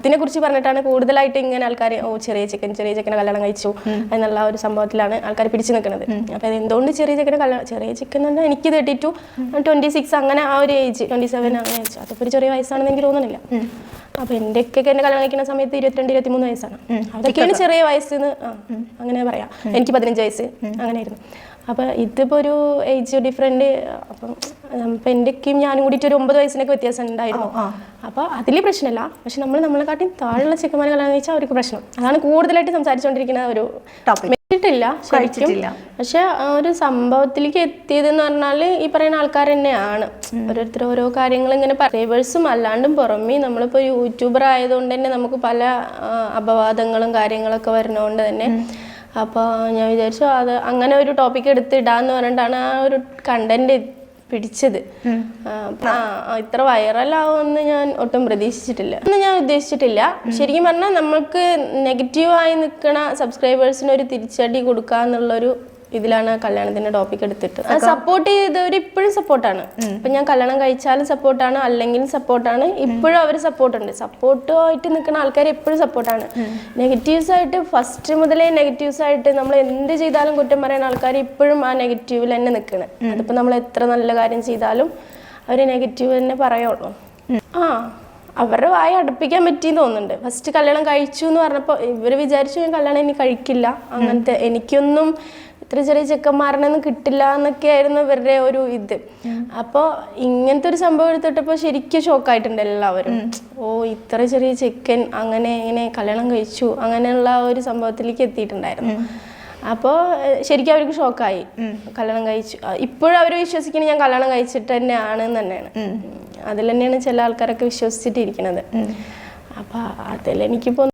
ഇതിനെക്കുറിച്ച് പറഞ്ഞിട്ടാണ് കൂടുതലായിട്ട് ഇങ്ങനെ ആൾക്കാർ ചെറിയ ചെക്കനെ കല്യാണം കഴിച്ചു എന്നുള്ള ഒരു സംഭവത്തിലാണ് ആൾക്കാർ പിടിച്ചു നിൽക്കുന്നത്. അപ്പോൾ എന്തുകൊണ്ട് ചെറിയ ചിക്കൻ എന്ന് പറഞ്ഞാൽ എനിക്ക് 32, 26 അങ്ങനെ ആ ഒരു ഏജ്, 27 അങ്ങനെ വെച്ചു. അതിപ്പോൾ ഒരു ചെറിയ വയസ്സാണെന്ന് എനിക്ക് തോന്നുന്നില്ല. അപ്പോൾ എൻ്റെയൊക്കെ എന്നെ കല്യാണം കഴിക്കുന്ന സമയത്ത് 22, 23 വയസ്സാണ്. അതൊക്കെയാണ് ചെറിയ വയസ്സെന്ന് അങ്ങനെ പറയാം. എനിക്ക് 15 വയസ്സ് അങ്ങനെയായിരുന്നു. അപ്പോൾ ഇതിപ്പോൾ ഒരു ഏജ് ഡിഫറൻറ്റ്. അപ്പം എൻ്റെക്കും ഞാനും കൂടിയിട്ട് ഒരു 9 വയസ്സിനൊക്കെ വ്യത്യാസം ഉണ്ടായിരുന്നു. അപ്പോൾ അതിൽ പ്രശ്നമില്ല. പക്ഷെ നമ്മളെക്കാട്ടി താഴെയുള്ള ചെക്കന്മാരെ കല്യാണം കഴിച്ചാൽ അവർക്ക് പ്രശ്നം. അതാണ് കൂടുതലായിട്ട് സംസാരിച്ചുകൊണ്ടിരിക്കുന്ന ഒരു ടോപ്പിക്. ശരിക്കും പക്ഷെ ഒരു സംഭവത്തിലേക്ക് എത്തിയതെന്ന് പറഞ്ഞാൽ ഈ പറയുന്ന ആൾക്കാർ തന്നെയാണ്. ഓരോരുത്തർ ഓരോ കാര്യങ്ങൾ ഇങ്ങനെ സബ്സ്ക്രൈബേഴ്സും അല്ലാണ്ടും പുറമേ നമ്മളിപ്പോൾ യൂട്യൂബർ ആയതുകൊണ്ട് തന്നെ നമുക്ക് പല അപവാദങ്ങളും കാര്യങ്ങളൊക്കെ വരുന്നതുകൊണ്ട് തന്നെ അപ്പോൾ ഞാൻ വിചാരിച്ചു അത് അങ്ങനെ ഒരു ടോപ്പിക് എടുത്തിടാന്ന് പറഞ്ഞിട്ടാണ് ആ ഒരു കണ്ടന്റ് പിടിച്ചത്. ഇത്ര വൈറലാവുമെന്ന് ഞാൻ ഒട്ടും പ്രതീക്ഷിച്ചിട്ടില്ല, ഞാൻ ഉദ്ദേശിച്ചിട്ടില്ല. ശരിക്കും പറഞ്ഞാൽ നമ്മൾക്ക് നെഗറ്റീവായി നിൽക്കുന്ന സബ്സ്ക്രൈബേഴ്സിന് ഒരു തിരിച്ചടി കൊടുക്കുക എന്നുള്ളൊരു ഇതിലാണ് കല്യാണത്തിന്റെ ടോപ്പിക് എടുത്തിട്ട് സപ്പോർട്ട് ചെയ്തവർ ഇപ്പോഴും സപ്പോർട്ടാണ്. ഇപ്പം ഞാൻ കല്യാണം കഴിച്ചാലും സപ്പോർട്ടാണ്, അല്ലെങ്കിലും സപ്പോർട്ടാണ്. ഇപ്പോഴും അവർ സപ്പോർട്ടുണ്ട്. സപ്പോർട്ടുമായിട്ട് നിൽക്കുന്ന ആൾക്കാർ എപ്പോഴും സപ്പോർട്ടാണ്. നെഗറ്റീവ്സ് ആയിട്ട് ഫസ്റ്റ് മുതലേ നെഗറ്റീവ്സ് ആയിട്ട് നമ്മൾ എന്ത് ചെയ്താലും കുറ്റം പറയുന്ന ആൾക്കാർ ഇപ്പോഴും ആ നെഗറ്റീവിൽ തന്നെ നിൽക്കണം. അതിപ്പോൾ നമ്മൾ എത്ര നല്ല കാര്യം ചെയ്താലും അവർ നെഗറ്റീവ് തന്നെ പറയുള്ളൂ. അവരുടെ വായ അടുപ്പിക്കാൻ പറ്റിയെന്ന് തോന്നുന്നുണ്ട്. ഫസ്റ്റ് കല്യാണം കഴിച്ചു എന്ന് പറഞ്ഞപ്പോൾ ഇവർ വിചാരിച്ചു ഞാൻ കല്യാണം ഇനി കഴിക്കില്ല, അങ്ങനത്തെ എനിക്കൊന്നും ഇത്ര ചെറിയ ചെക്കന്മാരനൊന്നും കിട്ടില്ല എന്നൊക്കെ ആയിരുന്നു ഇവരുടെ ഒരു ഇത്. അപ്പോൾ ഇങ്ങനത്തെ ഒരു സംഭവം എടുത്തിട്ടപ്പോൾ ശരിക്കും ഷോക്കായിട്ടുണ്ട് എല്ലാവരും. ഇത്ര ചെറിയ ചെക്കൻ അങ്ങനെ ഇങ്ങനെ കല്യാണം കഴിച്ചു അങ്ങനെയുള്ള ഒരു സംഭവത്തിലേക്ക് എത്തിയിട്ടുണ്ടായിരുന്നു. അപ്പോൾ ശരിക്കും അവർക്ക് ഷോക്കായി. കല്യാണം കഴിച്ചു ഇപ്പോഴും അവർ വിശ്വസിക്കുന്നത് ഞാൻ കല്യാണം കഴിച്ചിട്ട് തന്നെയാണ്. അതിൽ തന്നെയാണ് ചില ആൾക്കാരൊക്കെ വിശ്വസിച്ചിട്ടിരിക്കുന്നത്. അപ്പോൾ അതിലെനിക്കിപ്പോൾ